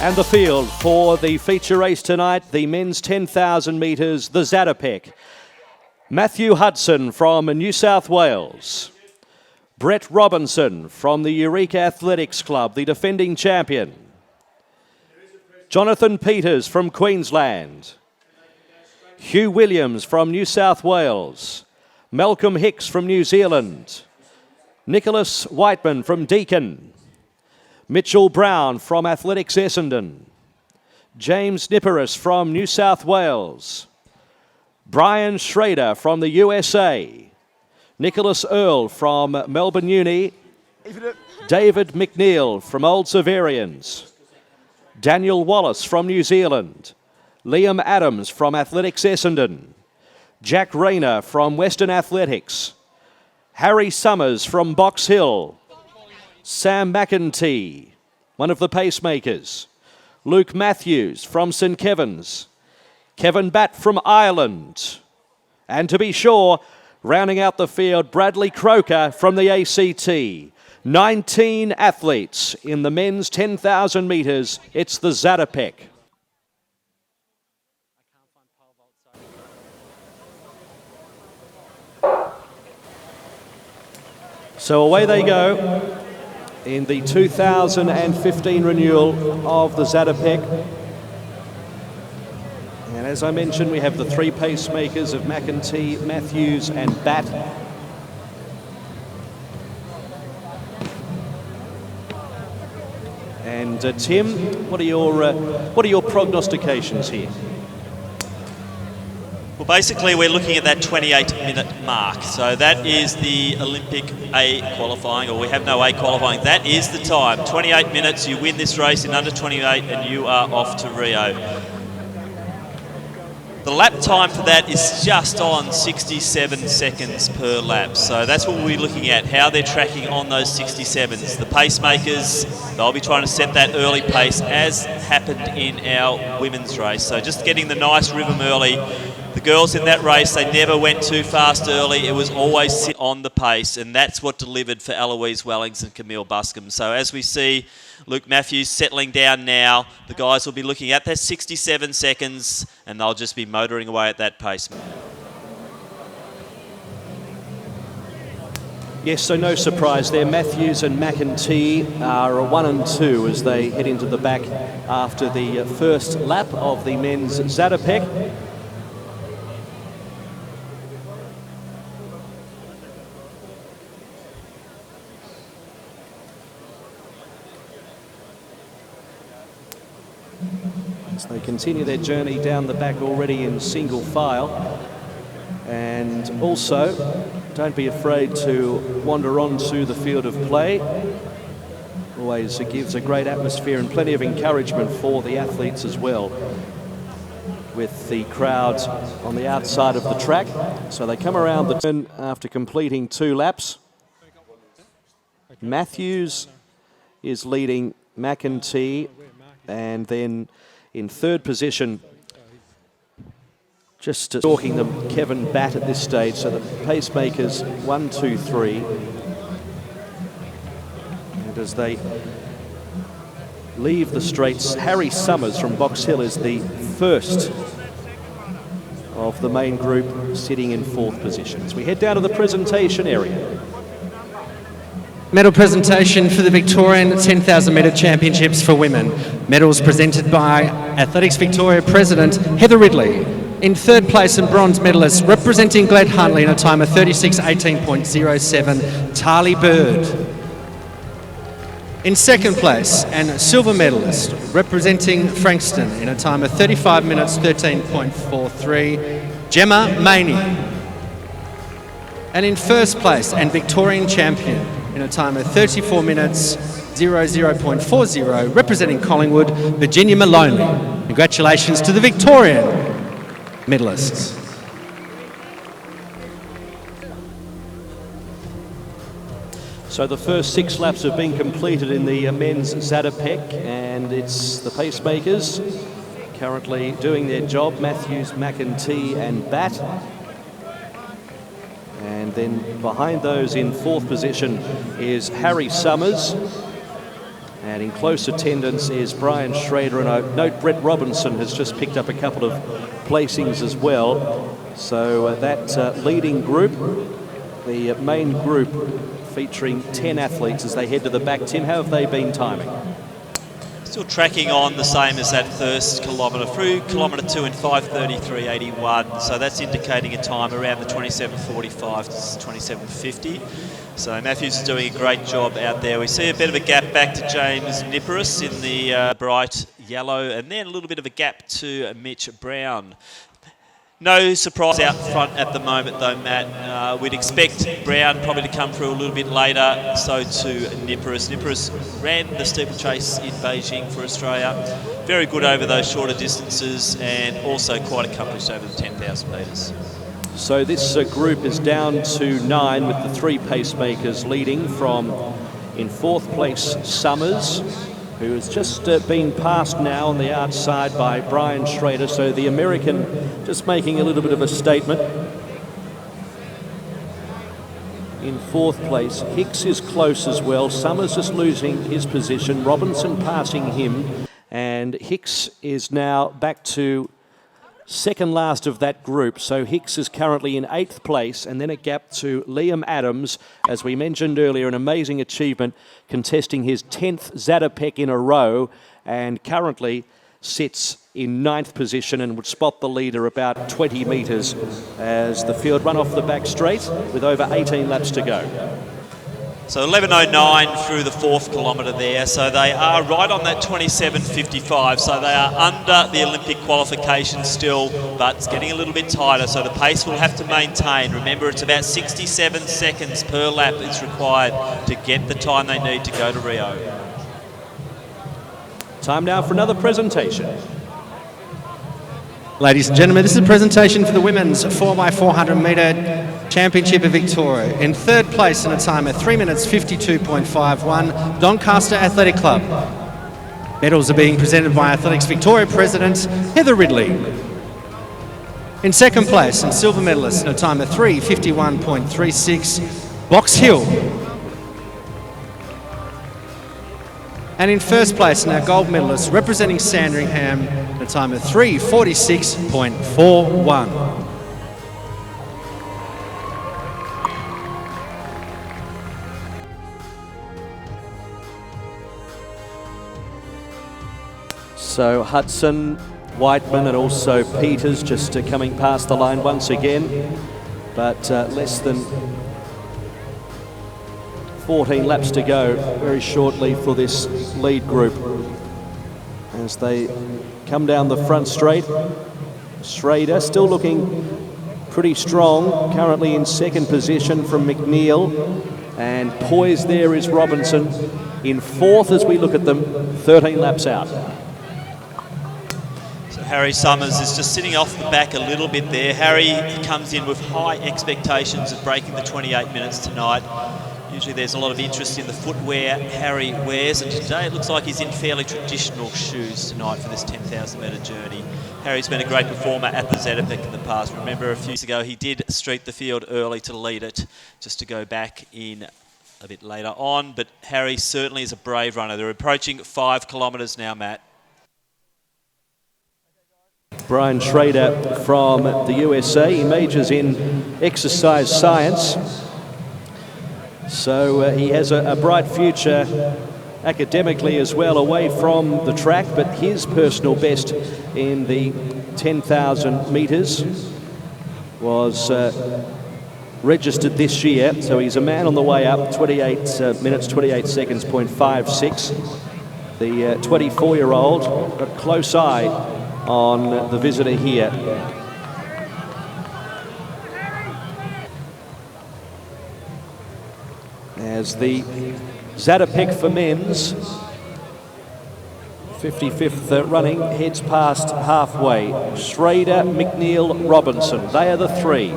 And the field for the feature race tonight, the men's 10,000 metres, the Zatopek. Matthew Hudson from New South Wales. Brett Robinson from the Eureka Athletics Club, the defending champion. Jonathan Peters from Queensland. Hugh Williams from New South Wales. Malcolm Hicks from New Zealand. Nicholas Whiteman from Deakin. Mitchell Brown from Athletics Essendon. James Nipperis from New South Wales. Brian Schrader from the USA. Nicholas Earl from Melbourne Uni. David McNeill from Old Severians. Daniel Wallace from New Zealand. Liam Adams from Athletics Essendon. Jack Rayner from Western Athletics. Harry Summers from Box Hill. Sam McEntee, one of the pacemakers. Luke Matthews from St Kevin's. Kevin Batt from Ireland. And to be sure, rounding out the field, Bradley Croker from the ACT. 19 athletes in the men's 10,000 metres. It's the Zatopek. So away they go in the 2015 renewal of the Zatopek. And as I mentioned, we have the three pacemakers of McEntee, Matthews and Batt. And Tim, what are your prognostications here? Well, basically, we're looking at that 28-minute mark. So that is the Olympic A qualifying, or we have no A qualifying. That is the time. 28 minutes, you win this race in under 28, and you are off to Rio. The lap time for that is just on 67 seconds per lap. So that's what we'll be looking at, how they're tracking on those 67s. The pacemakers, they'll be trying to set that early pace, as happened in our women's race. So just getting the nice rhythm early. The girls in that race, they never went too fast early. It was always sit on the pace, and that's what delivered for Eloise Wellings and Camille Buscombe. So as we see Luke Matthews settling down now, the guys will be looking at that 67 seconds, and they'll just be motoring away at that pace. Yes, so no surprise there. Matthews and McEntee are 1 and 2 as they head into the back after the first lap of the men's Zatopek. As they continue their journey down the back already in single file. And also, don't be afraid to wander onto the field of play. Always gives a great atmosphere and plenty of encouragement for the athletes as well, with the crowds on the outside of the track. So they come around the turn after completing 2 laps. Matthews is leading McEntee, and then in third position, just stalking them, Kevin Batt at this stage. So the pacemakers 1, 2, 3. And as they leave the straights, Harry Summers from Box Hill is the first of the main group, sitting in 4th position. As we head down to the presentation area. Medal presentation for the Victorian 10,000 metre championships for women. Medals presented by Athletics Victoria President Heather Ridley. In 3rd place and bronze medalist representing Glad Huntley in a time of 36:18.07, Tali Bird. In 2nd place and silver medalist representing Frankston in a time of 35 minutes 13.43, Gemma Maney. And in 1st place and Victorian champion in a time of 34 minutes 00.40, representing Collingwood, Virginia Maloney. Congratulations to the Victorian medalists. So the first 6 laps have been completed in the men's Zatopek, and it's the pacemakers currently doing their job, Matthews, McEntee and Batt. And then behind those in 4th position is Harry Summers. And in close attendance is Brian Schrader, and I note Brett Robinson has just picked up a couple of placings as well. So that leading group, the main group featuring 10 athletes as they head to the back. Tim, how have they been timing? Still tracking on the same as that first kilometre, through kilometre 2 in 5:33.81. So that's indicating a time around the 27:45 to 27:50. So Matthews is doing a great job out there. We see a bit of a gap back to James Niparis in the bright yellow, and then a little bit of a gap to Mitch Brown. No surprise out front at the moment though, Matt. We'd expect Brown probably to come through a little bit later, so to Niparis. Niparis ran the steeplechase in Beijing for Australia. Very good over those shorter distances and also quite accomplished over the 10,000 metres. So this group is down to 9 with the 3 pacemakers leading from, in 4th place, Summers, who has just been passed now on the outside by Brian Schrader. So the American just making a little bit of a statement. In 4th place, Hicks is close as well. Summers just losing his position. Robinson passing him. And Hicks is now back to second last of that group. So Hicks is currently in 8th place, and then a gap to Liam Adams, as we mentioned earlier, an amazing achievement, contesting his 10th Zatopek in a row, and currently sits in 9th position and would spot the leader about 20 metres as the field run off the back straight with over 18 laps to go. So 11:09 through the 4th kilometre there, so they are right on that 27:55, so they are under the Olympic qualification still, but it's getting a little bit tighter, so the pace will have to maintain. Remember, it's about 67 seconds per lap that's required to get the time they need to go to Rio. Time now for another presentation. Ladies and gentlemen, this is a presentation for the women's 4x400 metre Championship of Victoria. In 3rd place in a time of 3 minutes 52.51, Doncaster Athletic Club. Medals are being presented by Athletics Victoria President Heather Ridley. In 2nd place and silver medalist in a time of 3:51.36, Box Hill. And in 1st place, now gold medalist representing Sandringham at a time of 3:46.41. So Hudson, Whiteman and also Peters just coming past the line once again, but less than 14 laps to go very shortly for this lead group as they come down the front straight. Schrader still looking pretty strong, currently in 2nd position from McNeill, and poised there is Robinson in 4th as we look at them, 13 laps out. Harry Summers is just sitting off the back a little bit there. Harry comes in with high expectations of breaking the 28 minutes tonight. Usually there's a lot of interest in the footwear Harry wears, and today it looks like he's in fairly traditional shoes tonight for this 10,000 metre journey. Harry's been a great performer at the Zatopek in the past. Remember a few years ago he did streak the field early to lead it, just to go back in a bit later on. But Harry certainly is a brave runner. They're approaching 5 kilometres now, Matt. Brian Schrader from the USA, he majors in exercise science. So he has a bright future academically as well, away from the track, but his personal best in the 10,000 metres was registered this year. So he's a man on the way up, 28 minutes, 28 seconds, 0.56. The 24-year-old, got a close eye on the visitor here. As the Zatopek for men's 55th running heads past halfway. Schrader, McNeill, Robinson. They are the 3.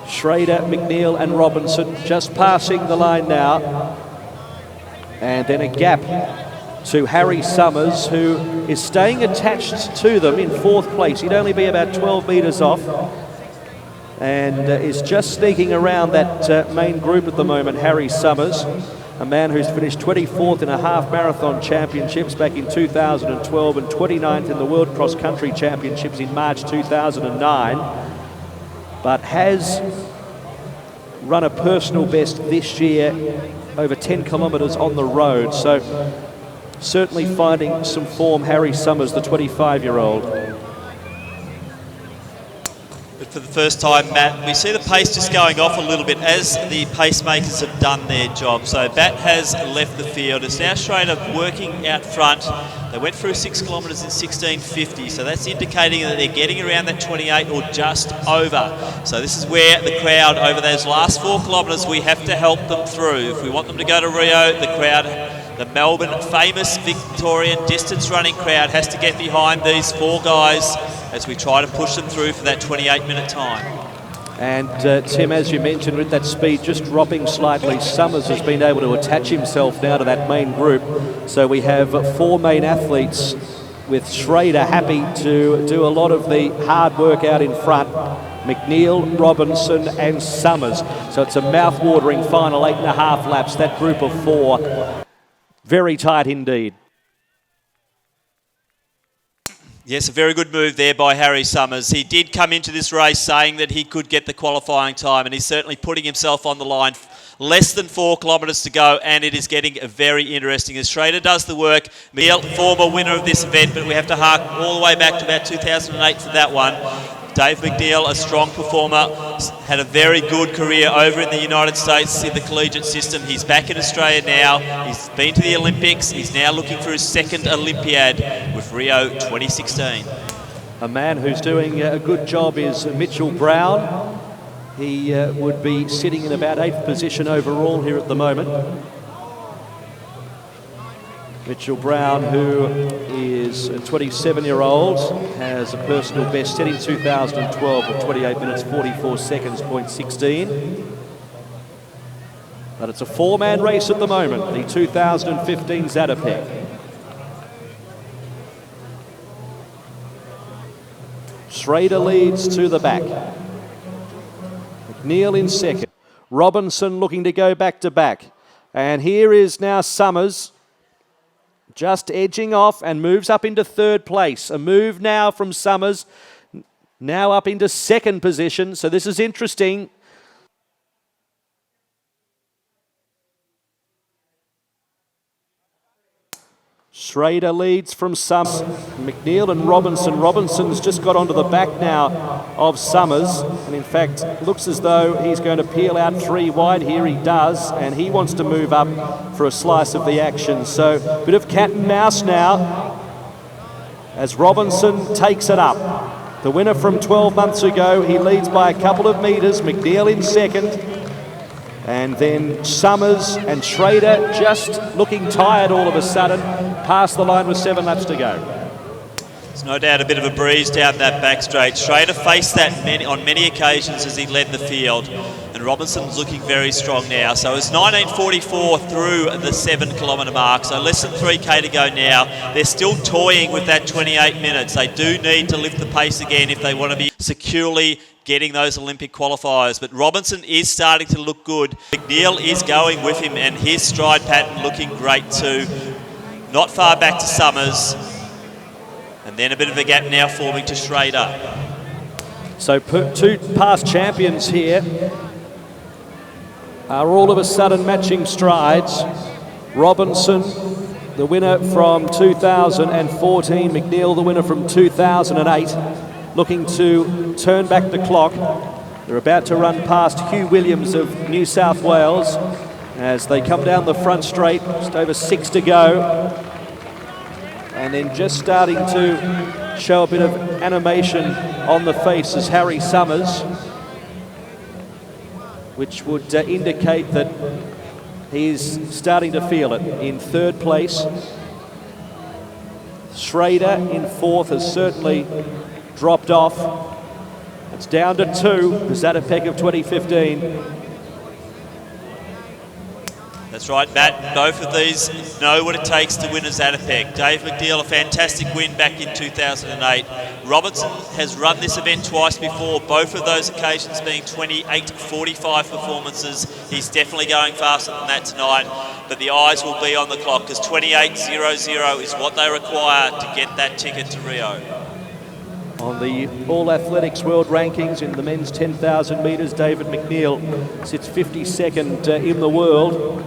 Schrader, McNeill and Robinson just passing the line now. And then a gap to Harry Summers, who is staying attached to them in 4th place. He'd only be about 12 metres off, and is just sneaking around that main group at the moment, Harry Summers. a man who's finished 24th in a half marathon championships back in 2012 and 29th in the World Cross Country Championships in March 2009, but has run a personal best this year over 10 kilometres on the road. So certainly finding some form, Harry Summers, the 25-year-old. But for the first time, Matt, we see the pace just going off a little bit as the pacemakers have done their job. So Bat has left the field. It's now Schrader working out front. They went through 6 kilometres in 16:50, so that's indicating that they're getting around that 28 or just over. So this is where the crowd, over those last 4 kilometres, we have to help them through. If we want them to go to Rio, the crowd, the Melbourne famous Victorian distance running crowd, has to get behind these 4 guys as we try to push them through for that 28-minute time. And Tim, as you mentioned, with that speed just dropping slightly, Summers has been able to attach himself now to that main group. So we have 4 main athletes, with Schrader happy to do a lot of the hard work out in front. McNeill, Robinson and Summers. So it's a mouth-watering final 8.5 laps, that group of 4. Very tight indeed. Yes, a very good move there by Harry Summers. He did come into this race saying that he could get the qualifying time, and he's certainly putting himself on the line. Less than 4 kilometres to go, and it is getting very interesting as Schrader does the work. McNeill, former winner of this event, but we have to hark all the way back to about 2008 for that one. Dave McNeill, a strong performer, had a very good career over in the United States in the collegiate system. He's back in Australia now. He's been to the Olympics. He's now looking for his 2nd Olympiad with Rio 2016. A man who's doing a good job is Mitchell Brown. He would be sitting in about 8th position overall here at the moment. Mitchell Brown, who is a 27-year-old, has a personal best set in 2012 of 28 minutes 44 seconds, .16. But it's a 4-man race at the moment, the 2015 Zatopek. Schrader leads to the back. McNeill in 2nd. Robinson looking to go back to back. And here is now Summers, just edging off and moves up into 3rd place. A move now from Summers, now up into 2nd position. So this is interesting. Schrader leads from Summers. McNeill and Robinson. Robinson's just got onto the back now of Summers, and in fact looks as though he's going to peel out 3 wide here. He does, and he wants to move up for a slice of the action. So a bit of cat and mouse now as Robinson takes it up. The winner from 12 months ago, he leads by a couple of metres. McNeill in 2nd. And then Summers and Schrader just looking tired all of a sudden, past the line with 7 laps to go. There's no doubt a bit of a breeze down that back straight. Schrader faced that on many occasions as he led the field, and Robinson's looking very strong now. So it's 19:44 through the 7 kilometre mark, so less than 3k to go now. They're still toying with that 28 minutes. They do need to lift the pace again if they want to be securely getting those Olympic qualifiers. But Robinson is starting to look good. McNeill is going with him, and his stride pattern looking great too. Not far back to Summers. And then a bit of a gap now forming to Schrader. So 2 past champions here are all of a sudden matching strides. Robinson, the winner from 2014. McNeill, the winner from 2008. Looking to turn back the clock. They're about to run past Hugh Williams of New South Wales as they come down the front straight, just over 6 to go. And then just starting to show a bit of animation on the face is Harry Summers, which would indicate that he's starting to feel it. In 3rd place, Schrader in 4th has certainly dropped off. It's down to 2, the Zatopek of 2015. That's right, Matt. Both of these know what it takes to win a Zatopek. Dave McNeill, a fantastic win back in 2008. Robinson has run this event twice before, both of those occasions being 28:45 performances. He's definitely going faster than that tonight, but the eyes will be on the clock because 28:00 is what they require to get that ticket to Rio. On the All Athletics World Rankings in the men's 10,000 metres, David McNeill sits 52nd in the world.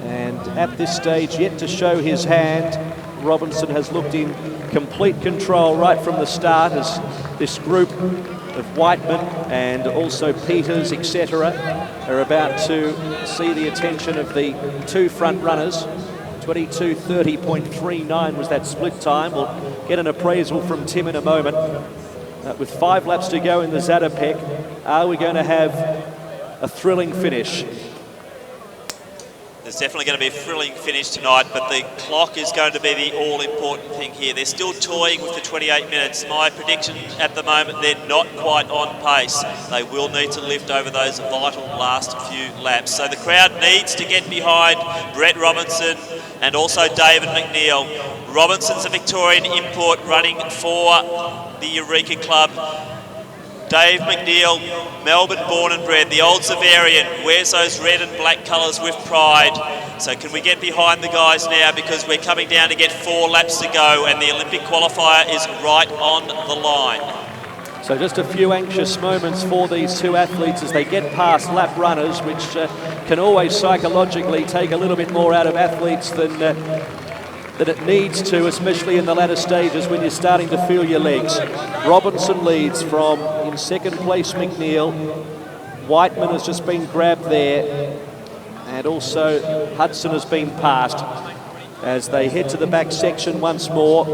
And at this stage, yet to show his hand. Robinson has looked in complete control right from the start as this group of Whiteman and also Peters, etc., are about to see the attention of the two front runners. 22:30.39 was that split time. We'll get an appraisal from Tim in a moment. With 5 laps to go in the Zatopek, are we going to have a thrilling finish? There's definitely going to be a thrilling finish tonight, but the clock is going to be the all-important thing here. They're still toying with the 28 minutes. My prediction at the moment, they're not quite on pace. They will need to lift over those vital last few laps. So the crowd needs to get behind Brett Robinson and also David McNeill. Robinson's a Victorian import running for the Eureka Club. Dave McNeill, Melbourne born and bred, the old Zavarian, wears those red and black colours with pride. So can we get behind the guys now, because we're coming down to get 4 laps to go and the Olympic qualifier is right on the line. So just a few anxious moments for these two athletes as they get past lap runners, which can always psychologically take a little bit more out of athletes than it needs to, especially in the latter stages when you're starting to feel your legs. Robinson leads from, in second place, McNeill. Whiteman has just been grabbed there, and also Hudson has been passed as they head to the back section once more.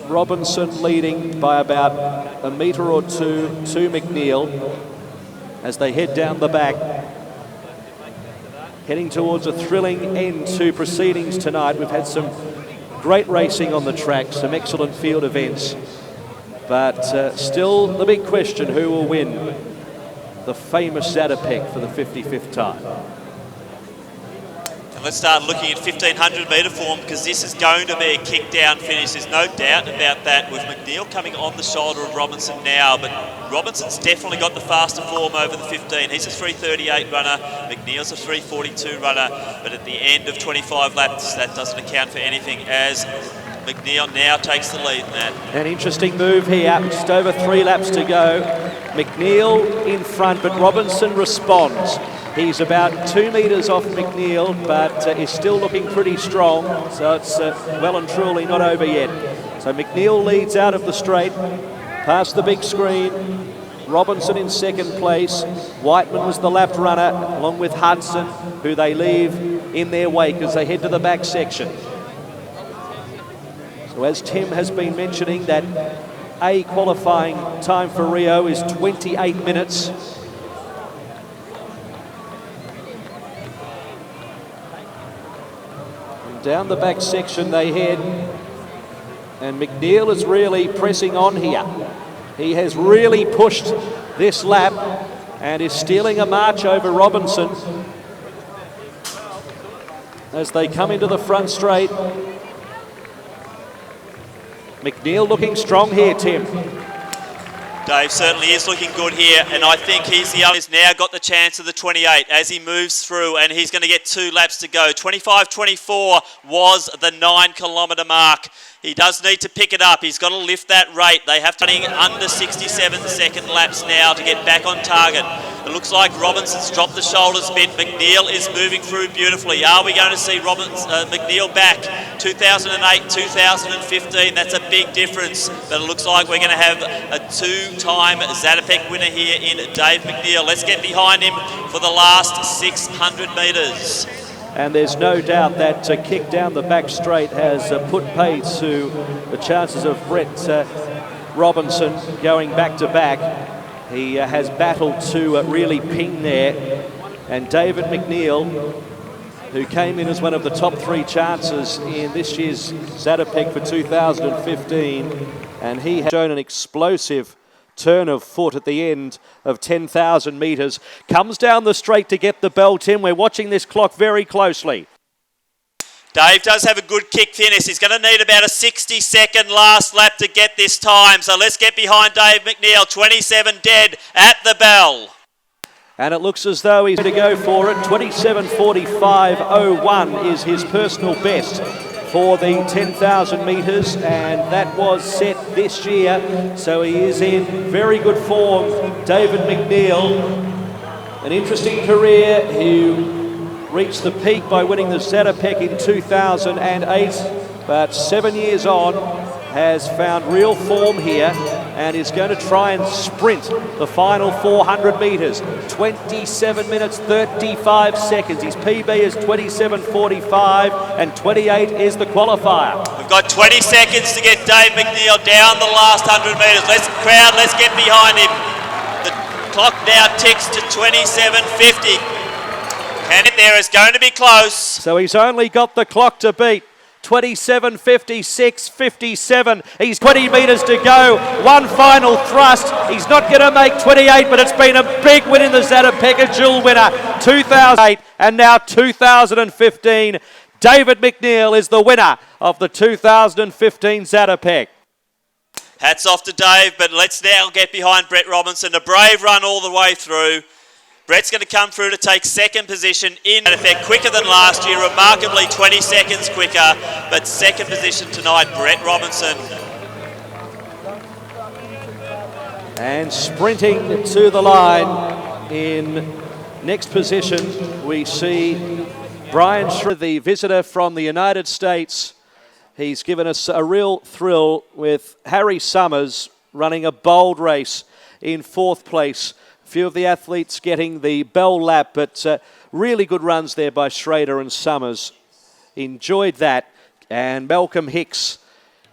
Robinson leading by about a metre or two to McNeill as they head down the back, heading towards a thrilling end to proceedings tonight. We've had some great racing on the track, some excellent field events, but still the big question, who will win the famous Zatopek for the 55th time? And let's start looking at 1500 metre form, because this is going to be a kick down finish. There's no doubt about that, with McNeill coming on the shoulder of Robinson now, but Robinson's definitely got the faster form over the 15. He's a 3:38 runner, McNeill's a 3:42 runner, but at the end of 25 laps, that doesn't account for anything as McNeill now takes the lead in that. An interesting move here, just over 3 laps to go. McNeill in front, but Robinson responds. He's about 2 metres off McNeill, but is still looking pretty strong, so it's well and truly not over yet. So McNeill leads out of the straight, past the big screen. Robinson in second place. Whiteman was the lap runner, along with Hudson, who they leave in their wake as they head to the back section. So as Tim has been mentioning, that A qualifying time for Rio is 28 minutes. And down the back section they head, and McNeill is really pressing on here. He has really pushed this lap and is stealing a march over Robinson as they come into the front straight. McNeill looking strong here, Tim. Dave certainly is looking good here, and I think he's now got the chance of the 28 as he moves through, and he's going to get 2 laps to go. 25:24 was the 9 kilometre mark. He does need to pick it up. He's got to lift that rate. They have to be under 67-second laps now to get back on target. It looks like Robinson's dropped the shoulders a bit. McNeill is moving through beautifully. Are we going to see McNeill back? 2008, 2015, that's a big difference. But it looks like we're going to have a 2-time Zatopek winner here in Dave McNeill. Let's get behind him for the last 600 metres. And there's no doubt that kick down the back straight has put pace to the chances of Brett Robinson going back to back. He has battled to really ping there. And David McNeill, who came in as one of the top 3 chances in this year's Zatopek for 2015, and he has shown an explosive turn of foot at the end of 10,000 metres. Comes down the straight to get the belt in. We're watching this clock very closely. Dave does have a good kick finish. He's going to need about a 60-second last lap to get this time. So let's get behind Dave McNeill. 27 dead at the bell. And it looks as though he's going to go for it. 27:45.01 is his personal best for the 10,000 metres, and that was set this year. So he is in very good form. David McNeill, an interesting career, who reached the peak by winning the Zatopek in 2008, but 7 years on has found real form here and is going to try and sprint the final 400 metres. 27 minutes 35 seconds. His PB is 27:45 and 28 is the qualifier. We've got 20 seconds to get Dave McNeill down the last 100 metres. Let's get behind him. The clock now ticks to 27:50. And there is going to be close. So he's only got the clock to beat. 27:56.57. He's 20 metres to go. One final thrust. He's not going to make 28, but it's been a big win in the Zatopek, a dual winner. 2008 and now 2015. David McNeill is the winner of the 2015 Zatopek. Hats off to Dave, but let's now get behind Brett Robinson. A brave run all the way through. Brett's going to come through to take second position in effect, quicker than last year, remarkably 20 seconds quicker, but second position tonight, Brett Robinson. And sprinting to the line in next position, we see Brian Schroeder, the visitor from the United States. He's given us a real thrill with Harry Summers running a bold race in fourth place. Few of the athletes getting the bell lap, but really good runs there by Schrader and Summers. Enjoyed that. And Malcolm Hicks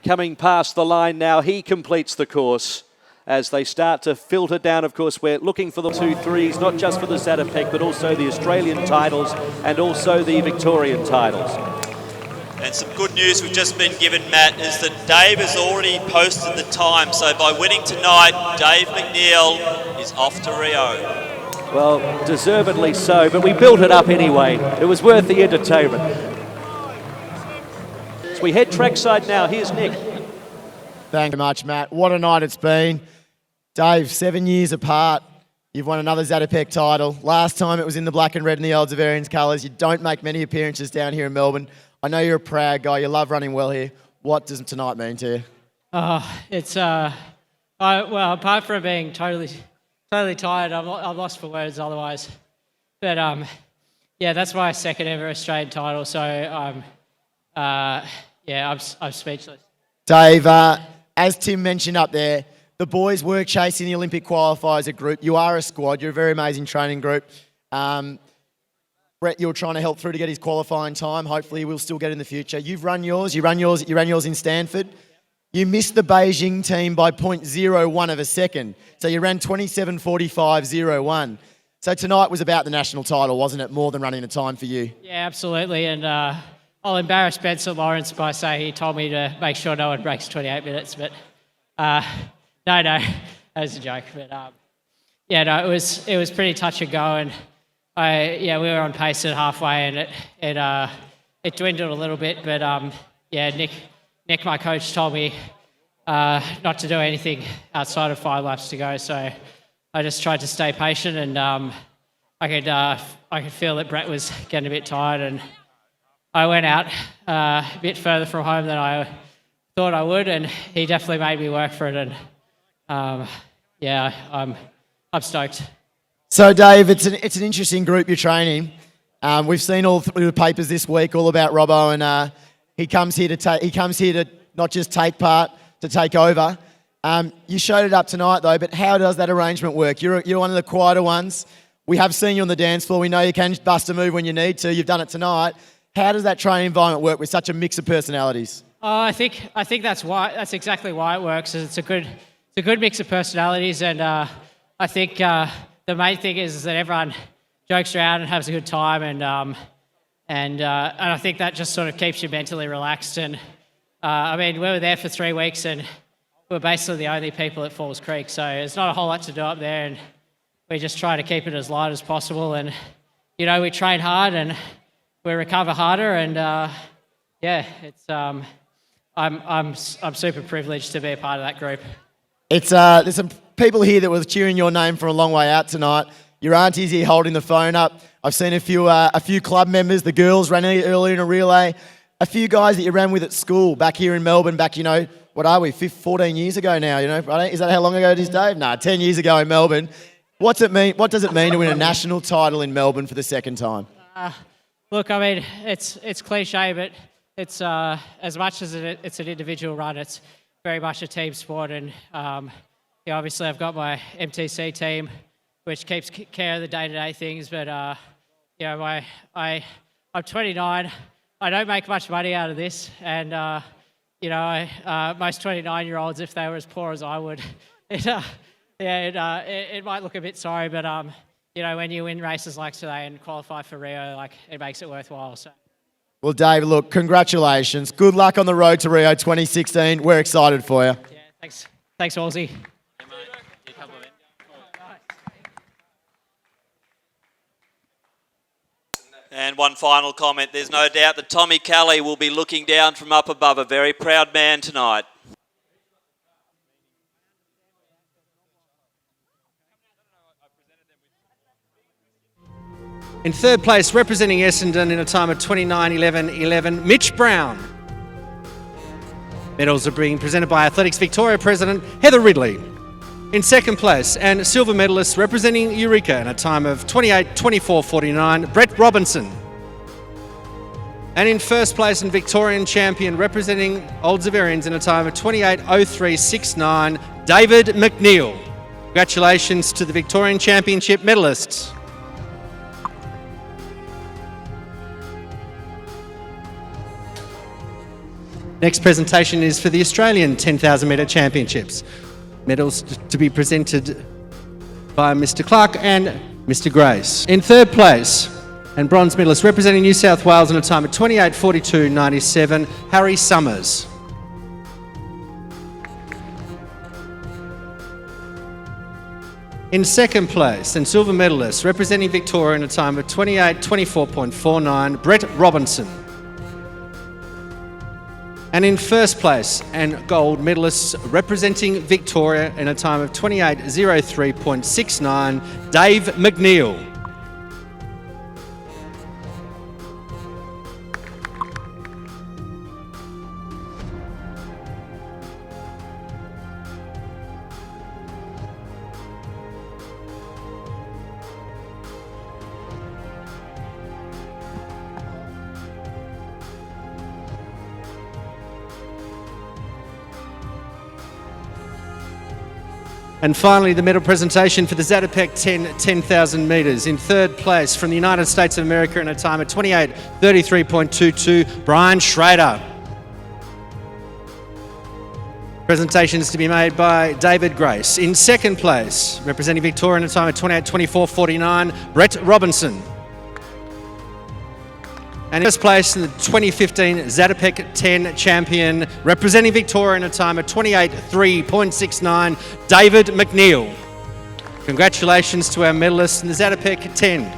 coming past the line now. He completes the course as they start to filter down. Of course, we're looking for the 2-3s, not just for the Zatopek, but also the Australian titles and also the Victorian titles. And some good news we've just been given, Matt, is that Dave has already posted the time. So by winning tonight, Dave McNeill is off to Rio. Well, deservedly so, but we built it up anyway. It was worth the entertainment. So we head trackside now. Here's Nick. Thank you much, Matt. What a night it's been. Dave, 7 years apart. You've won another Zatopek title. Last time it was in the black and red and the old Zavarians colours. You don't make many appearances down here in Melbourne. I know you're a proud guy. You love running well here. What does tonight mean to you? Well, apart from being totally tired, I'm lost for words otherwise. But yeah, that's my second ever Australian title. So I'm speechless. Dave, as Tim mentioned up there, the boys were chasing the Olympic qualifiers as a group. You are a squad. You're a very amazing training group. Brett, you're trying to help through to get his qualifying time. Hopefully we'll still get in the future. You've run yours. You ran yours in Stanford. You missed the Beijing team by 0.01 of a second. So you ran 27:45.01. So tonight was about the national title, wasn't it? More than running a time for you. Yeah, absolutely. And I'll embarrass Spencer Lawrence by saying he told me to make sure no one breaks 28 minutes. But no, that was a joke. But it was pretty touch and go. And we were on pace at halfway, and it dwindled a little bit. But Nick, my coach, told me not to do anything outside of 5 laps to go. So I just tried to stay patient, and I could feel that Brett was getting a bit tired, and I went out a bit further from home than I thought I would, and he definitely made me work for it. And I'm stoked. So Dave, it's an interesting group you're training. We've seen all through the papers this week all about Robbo, and he comes here to not just take part, to take over. You showed it up tonight though, but how does that arrangement work? You're one of the quieter ones. We have seen you on the dance floor. We know you can bust a move when you need to. You've done it tonight. How does that training environment work with such a mix of personalities? I think that's why. That's exactly why it works. It's a good mix of personalities, and I think the main thing is that everyone jokes around and has a good time, and I think that just sort of keeps you mentally relaxed. And we were there for 3 weeks, and we're basically the only people at Falls Creek. So there's not a whole lot to do up there, and we just try to keep it as light as possible. And, you know, we train hard and we recover harder. And, yeah, it's I'm super privileged to be a part of that group. It's there's some people here that were cheering your name from a long way out tonight. Your auntie's here holding the phone up. I've seen a few club members. The girls ran earlier in a relay. A few guys that you ran with at school back here in Melbourne. Back, you know, what are we? 14 years ago now. You know, is that how long ago it is, Dave? Nah, 10 years ago in Melbourne. What's it mean? What does it mean to win a national title in Melbourne for the second time? Look, I mean, it's cliche, but it's as much as it's an individual run, it's very much a team sport. And yeah, obviously, I've got my MTC team, which keeps care of the day-to-day things. But you know, I'm 29. I don't make much money out of this, and you know, most 29-year-olds, if they were as poor as I would, it might look a bit sorry. But you know, when you win races like today and qualify for Rio, like, it makes it worthwhile. So. Well, Dave, look, congratulations. Good luck on the road to Rio 2016. We're excited for you. Yeah, thanks. Thanks, Aussie. And one final comment. There's no doubt that Tommy Kelly will be looking down from up above. A very proud man tonight. In third place, representing Essendon in a time of 29:11:11, Mitch Brown. Medals are being presented by Athletics Victoria President Heather Ridley. In second place, and silver medalist representing Eureka in a time of 28:24:49, Brett Robinson. And in first place and Victorian champion representing Old Zaverians in a time of 28:03:69, David McNeill. Congratulations to the Victorian Championship medalists. Next presentation is for the Australian 10,000 metre championships. Medals to be presented by Mr. Clark and Mr. Grace. In third place, and bronze medalist representing New South Wales in a time of 28:42:97, Harry Summers. In second place, and silver medalist representing Victoria in a time of 28:24:49, Brett Robinson. And in first place, and gold medalists representing Victoria in a time of 28:03:69, Dave McNeill. And finally, the medal presentation for the Zatopek 10,000 metres. In third place, from the United States of America in a time of 28:33:22, Brian Schrader. Presentations to be made by David Grace. In second place, representing Victoria in a time of 28:24:49, Brett Robinson. And in first place, in the 2015 Zatopek 10 champion, representing Victoria in a time of 28:03:69, David McNeill. Congratulations to our medalists in the Zatopek 10.